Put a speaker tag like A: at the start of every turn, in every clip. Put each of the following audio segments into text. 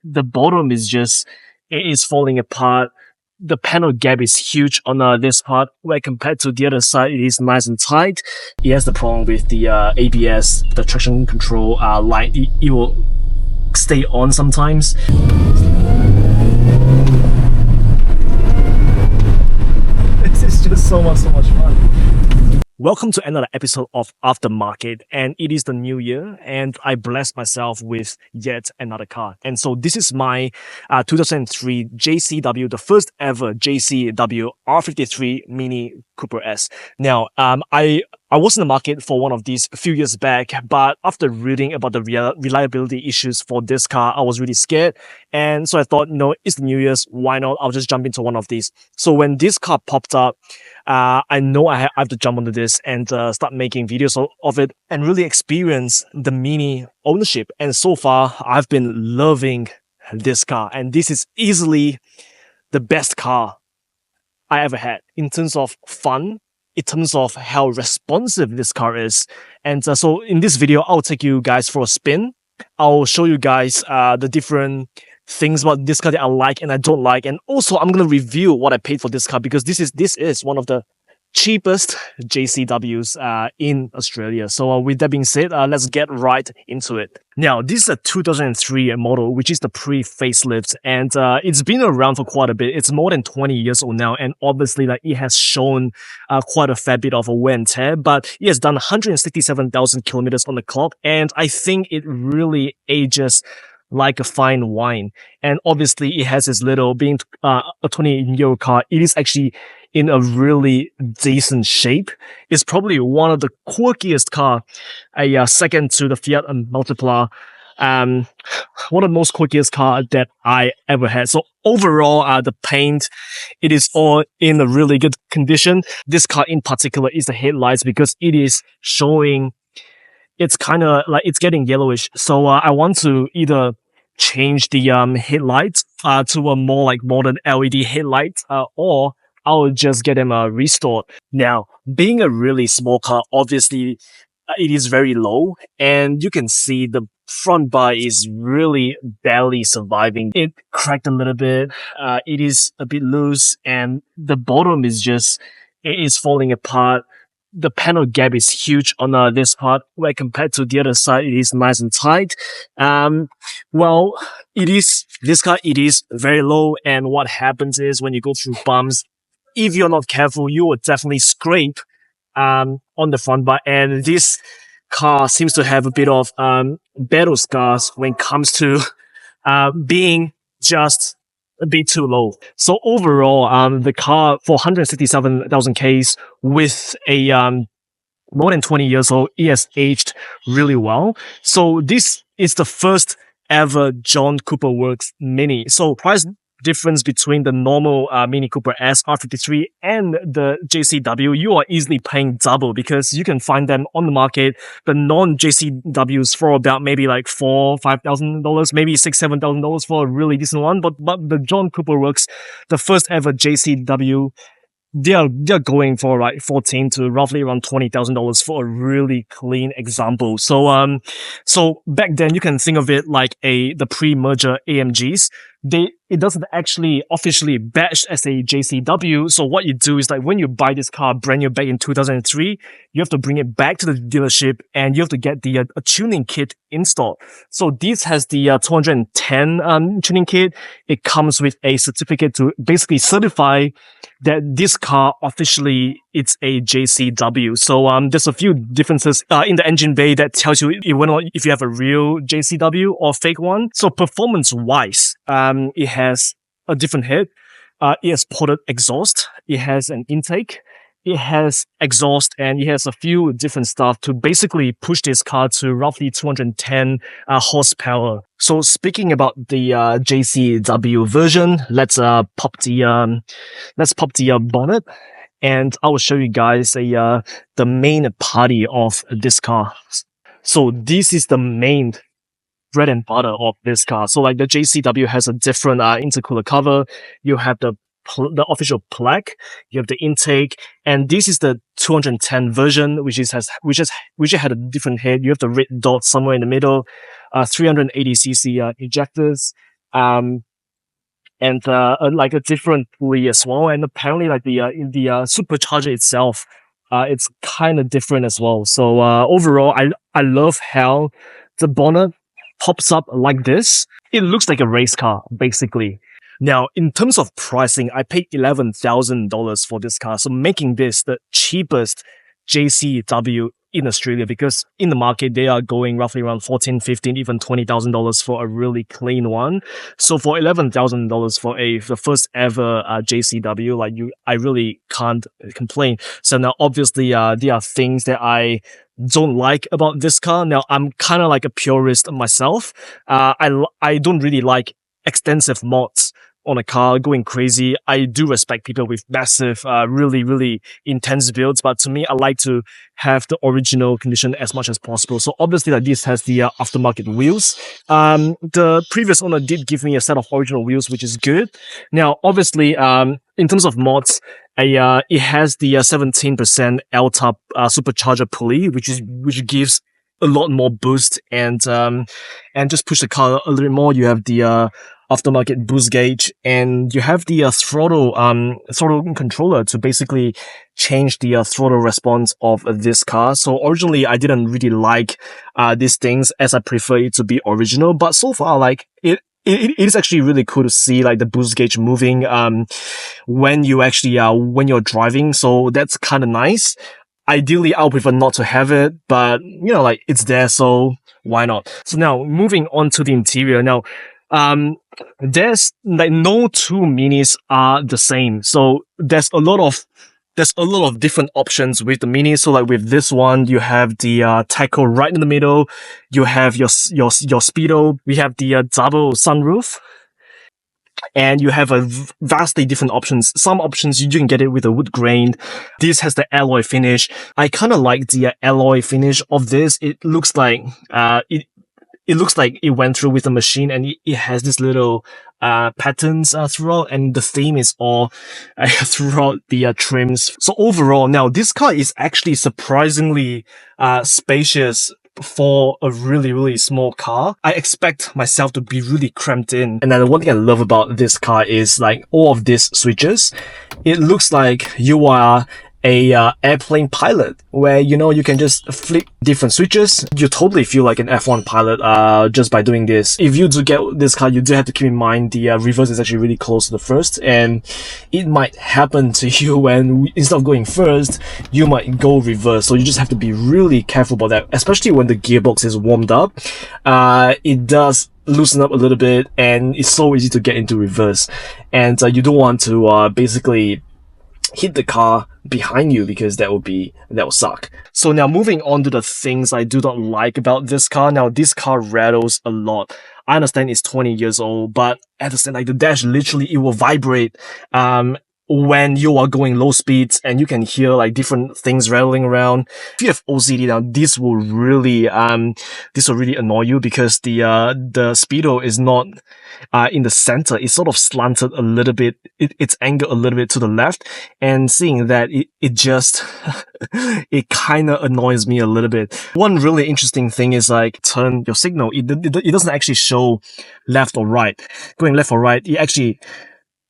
A: the bottom is just, it is falling apart. The panel gap is huge on this part, where compared to the other side, it is nice and tight. It has the problem with the ABS, the traction control light. It will stay on sometimes. This is just so much fun. Welcome to another episode of Aftermarket, and it is the new year, and I blessed myself with yet another car. And so this is my 2003 JCW, the first ever JCW R53 Mini Cooper S. Now, I was in the market for one of these a few years back, but after reading about the reliability issues for this car, I was really scared. And so I thought, no, it's the New Year's. Why not? I'll just jump into one of these. So when this car popped up, I know I have to jump onto this and start making videos of it and really experience the Mini ownership. And so far, I've been loving this car. And this is easily the best car I ever had in terms of fun, in terms of how responsive this car is. And so in this video, I'll take you guys for a spin. I'll show you guys the different things about this car that I like and I don't like. And also I'm going to review what I paid for this car, because this is one of the cheapest JCWs in Australia. So with that being said, let's get right into it. Now, this is a 2003 model, which is the pre-facelift, and it's been around for quite a bit. It's more than 20 years old now, and obviously it has shown quite a fair bit of a wear and tear, but it has done 167,000 kilometers on the clock, and I think it really ages like a fine wine. And obviously it has this little, being a 20-year-old car, it is actually in a really decent shape. It's probably one of the quirkiest car, second to the Fiat Multipla, one of the most quirkiest car that I ever had. So overall, the paint, it is all in a really good condition. This car in particular is the headlights, because it is showing, it's kind of like, it's getting yellowish. So I want to either change the headlights to a more like modern LED headlight, or I'll just get them restored. Now, being a really small car, obviously it is very low, and you can see the front bar is really barely surviving. It cracked a little bit. It is a bit loose, and the bottom is just, it is falling apart. The panel gap is huge on this part, where compared to the other side, it is nice and tight. Well, this car, it is very low, and what happens is when you go through bumps, if you're not careful, you will definitely scrape on the front bar. And this car seems to have a bit of battle scars when it comes to being just a bit too low. So overall, the car for 167,000 Ks with a more than 20 years old, it has aged really well. So this is the first ever John Cooper Works Mini. So price difference between the normal Mini Cooper S R53 and the JCW, you are easily paying double, because you can find them on the market, the non-JCWs, for about maybe like $4,000-$5,000, maybe $6,000-$7,000 for a really decent one. But the John Cooper Works, the first ever JCW, they're going for like $14,000 to roughly around $20,000 for a really clean example. So so back then you can think of it like the pre-merger AMGs. It doesn't actually officially badge as a JCW. So what you do is, like, when you buy this car brand new back in 2003, you have to bring it back to the dealership and you have to get the a tuning kit installed. So this has the 210 tuning kit. It comes with a certificate to basically certify that this car officially, it's a JCW. So there's a few differences in the engine bay that tells you if you have a real JCW or fake one. So performance wise, it has a different head. It has ported exhaust. It has an intake. It has exhaust, and it has a few different stuff to basically push this car to roughly 210 horsepower. So speaking about the JCW version, let's pop the bonnet, and I will show you guys the main body of this car. So this is the main bread and butter of this car. So like the JCW has a different intercooler cover. You have the official plaque, you have the intake, and this is the 210 version, which had a different head. You have the red dot somewhere in the middle, 380cc injectors. and like a different pulley as well. And apparently, like the supercharger itself, it's kind of different as well. So overall, I love how the bonnet pops up like this. It looks like a race car, basically. Now, in terms of pricing, I paid $11,000 for this car, so making this the cheapest JCW in Australia, because in the market, they are going roughly around $14,000, $15,000, even $20,000 for a really clean one. So for $11,000 for the first ever JCW, I really can't complain. So now, obviously, there are things that I don't like about this car. Now, I'm kind of like a purist myself. I don't really like extensive mods on a car, going crazy. I do respect people with massive, really, really intense builds, but to me, I like to have the original condition as much as possible. So obviously, like, this has the aftermarket wheels. The previous owner did give me a set of original wheels, which is good. Now, obviously, in terms of mods, it has the 17% L-top supercharger pulley, which gives a lot more boost and just push the car a little bit more. You have the aftermarket boost gauge, and you have the throttle controller to basically change the throttle response of this car. So originally, I didn't really like these things, as I prefer it to be original. But so far, like, it is actually really cool to see like the boost gauge moving when you actually when you're driving. So that's kind of nice. Ideally, I would prefer not to have it, but you know, like, it's there, so why not? So now, moving on to the interior. Now, there's like no two minis are the same. So there's a lot of different options with the mini. So like with this one, you have the tacho right in the middle. You have your speedo. We have the double sunroof. And you have a vastly different options. Some options you can get it with a wood grain. This has the alloy finish. I kind of like the alloy finish of this. It looks like it looks like it went through with a machine, and it has this little patterns throughout, and the theme is all throughout the trims. So overall, now this car is actually surprisingly spacious for a really, really small car. I expect myself to be really cramped in. And then the one thing I love about this car is like all of these switches. It looks like you are a airplane pilot, where you can just flick different switches. You totally feel like an F1 pilot just by doing this. If you do get this car, you do have to keep in mind the reverse is actually really close to the first, and it might happen to you when instead of going first, you might go reverse. So you just have to be really careful about that, especially when the gearbox is warmed up. It does loosen up a little bit, and it's so easy to get into reverse, and you don't want to basically hit the car behind you, because that will suck. So now, moving on to the things I do not like about this car. Now, this car rattles a lot. I understand it's 20 years old, but at the same time, like, the dash, literally, it will vibrate when you are going low speeds, and you can hear like different things rattling around. If you have OCD now, this will really annoy you, because the speedo is not in the center. It's sort of slanted a little bit. It's angled a little bit to the left, and seeing that, it just it kind of annoys me a little bit. One really interesting thing is like turn your signal. It doesn't actually show left or right. Going left or right,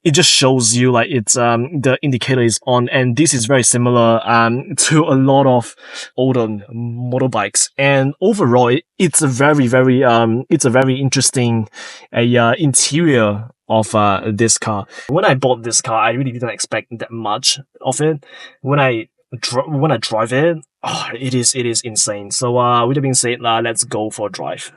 A: it just shows you like it's the indicator is on, and this is very similar to a lot of older motorbikes. And overall, it's a very interesting interior of this car. When I bought this car, I really didn't expect that much of it. When I drive it, it is insane. So with that being said, let's go for a drive.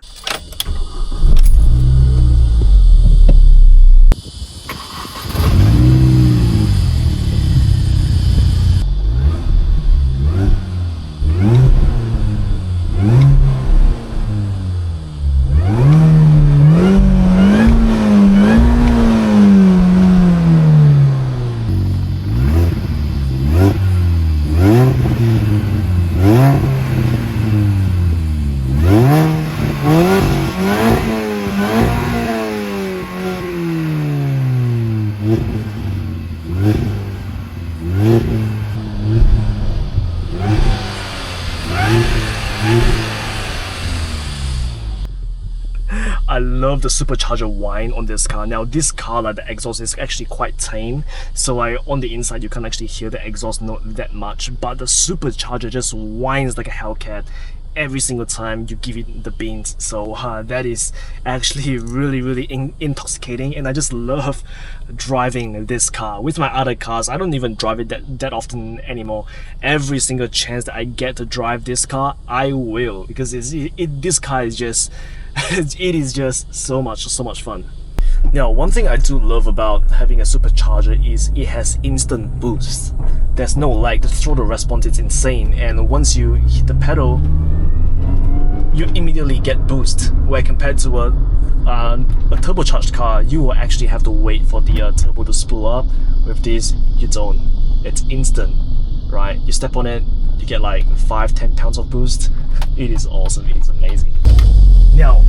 A: I love the supercharger whine on this car. Now this car, like the exhaust is actually quite tame, so like on the inside you can't actually hear the exhaust note that much, but the supercharger just whines like a Hellcat every single time you give it the beans. So that is actually really intoxicating, and I just love driving this car. With my other cars, I don't even drive it that often anymore. Every single chance that I get to drive this car, I will, because this car is just it is just so much fun. Now, one thing I do love about having a supercharger is it has instant boost. There's no lag, the throttle response is insane, and once you hit the pedal, you immediately get boost, where compared to a turbocharged car, you will actually have to wait for the turbo to spool up. With this, you don't. It's instant, right? You step on it, you get like 5-10 pounds of boost. It is awesome, it's amazing. Now,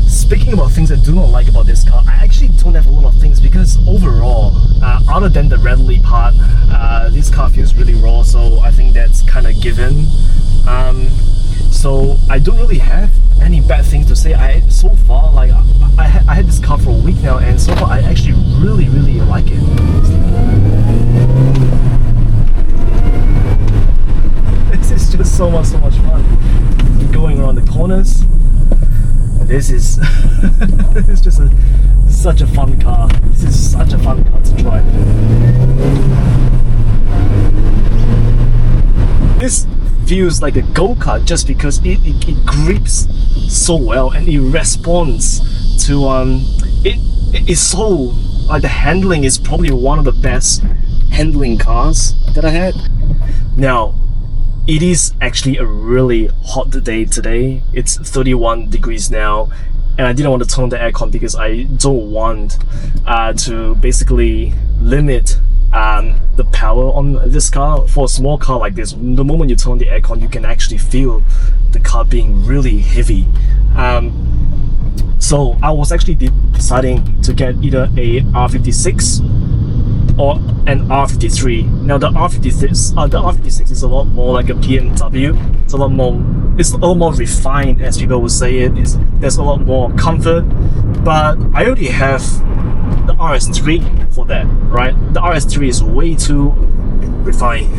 A: speaking about things I do not like about this car, I actually don't have a lot of things, because overall, other than the rattly part, this car feels really raw, so I think that's kind of given. So I don't really have any bad things to say. So far, like I had this car for a week now, and so far I actually really like it. This is just so much fun. Going around the corners. This is it's just such a fun car. This is such a fun car to drive. This feels like a go-kart just because it grips so well, and it responds to it is so, like, the handling is probably one of the best handling cars that I had. Now, it is actually a really hot day today. It's 31 degrees now, and I didn't want to turn on the aircon because I don't want to basically limit the power on this car. For a small car like this, the moment you turn on the aircon, you can actually feel the car being really heavy. So I was actually deciding to get either a R56 or an R53. Now the R56 is a lot more like a BMW. It's a lot more refined, as people would say it. There's a lot more comfort, but I already have the RS3 for that, right? The RS3 is way too refined.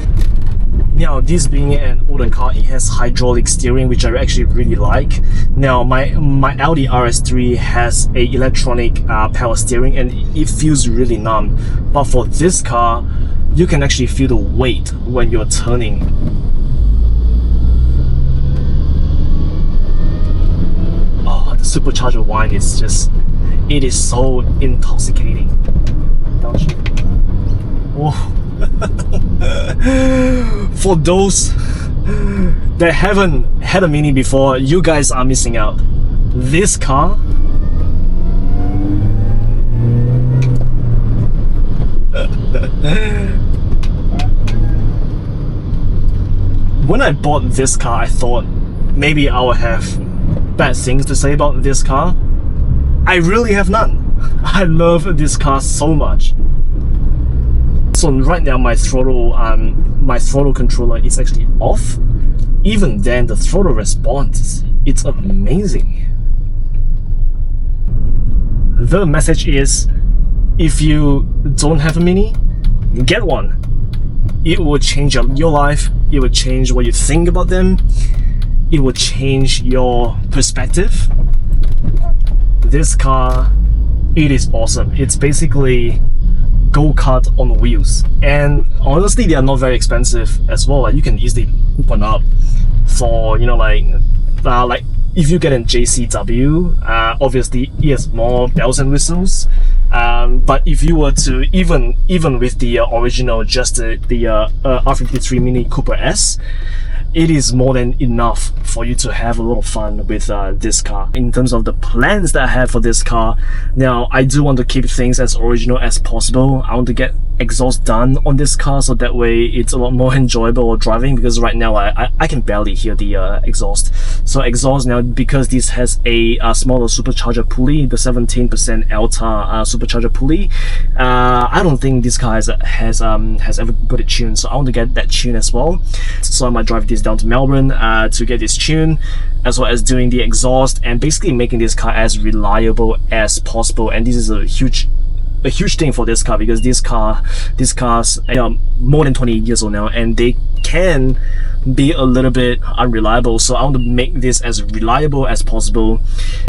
A: Now, this being an older car, it has hydraulic steering, which I actually really like. Now, my Audi RS3 has a electronic power steering, and it feels really numb. But for this car, you can actually feel the weight when you're turning. Oh, the supercharger whine is just, it is so intoxicating. Oh. For those that haven't had a Mini before, you guys are missing out. This car when I bought this car, I thought maybe I would have bad things to say about this car. I really have none. I love this car so much. So right now my throttle controller is actually off. Even then, the throttle response, it's amazing. The message is, if you don't have a Mini, get one. It will change your life. It will change what you think about them. It will change your perspective. This car, it is awesome. It's basically go-kart on wheels, and honestly they are not very expensive as well. Like, you can easily hook one up for, you know, like if you get a JCW, obviously it has more bells and whistles, but if you were to even with the original, just the R53 Mini Cooper S, it is more than enough for you to have a lot of fun with this car. In terms of the plans that I have for this car, now I do want to keep things as original as possible. I want to get exhaust done on this car, so that way it's a lot more enjoyable driving, because right now I can barely hear the exhaust. So exhaust now, because this has a smaller supercharger pulley, the 17% Alta supercharger pulley, I don't think this car has ever got it tuned, so I want to get that tune as well. So I might drive this down to Melbourne to get this tune, as well as doing the exhaust and basically making this car as reliable as possible. And this is a huge thing for this car, because these cars are more than 20 years old now, and they can be a little bit unreliable. So I want to make this as reliable as possible.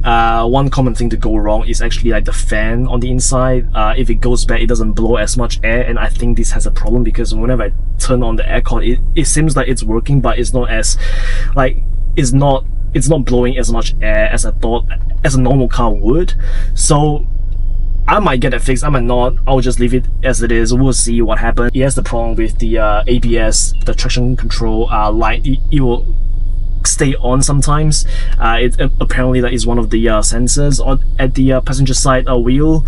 A: One common thing to go wrong is actually like the fan on the inside. If it goes bad, it doesn't blow as much air, and I think this has a problem, because whenever I turn on the aircon, it seems like it's working, but it's not as like it's not blowing as much air as I thought as a normal car would. So I might get it fixed, I might not. I'll just leave it as it is. We'll see what happens. It has the problem with the ABS, the traction control light. It will stay on sometimes. It apparently that is one of the sensors at the passenger side wheel.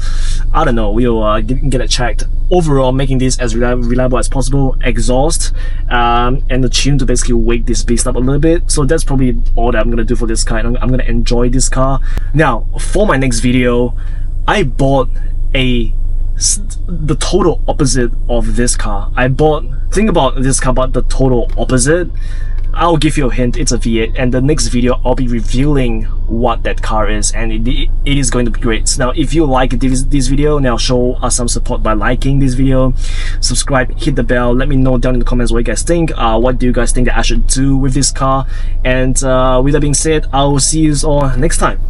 A: I don't know. We'll get it checked. Overall, making this as reliable as possible. Exhaust and the tune to basically wake this beast up a little bit. So that's probably all that I'm gonna do for this car. I'm gonna enjoy this car. Now, for my next video, I bought the total opposite of this car. Think about this car, but the total opposite. I'll give you a hint, it's a V8, and the next video I'll be revealing what that car is, and it is going to be great. Now, if you like this video, now show us some support by liking this video, subscribe, hit the bell, let me know down in the comments what you guys think. What do you guys think that I should do with this car? And with that being said, I will see you all next time.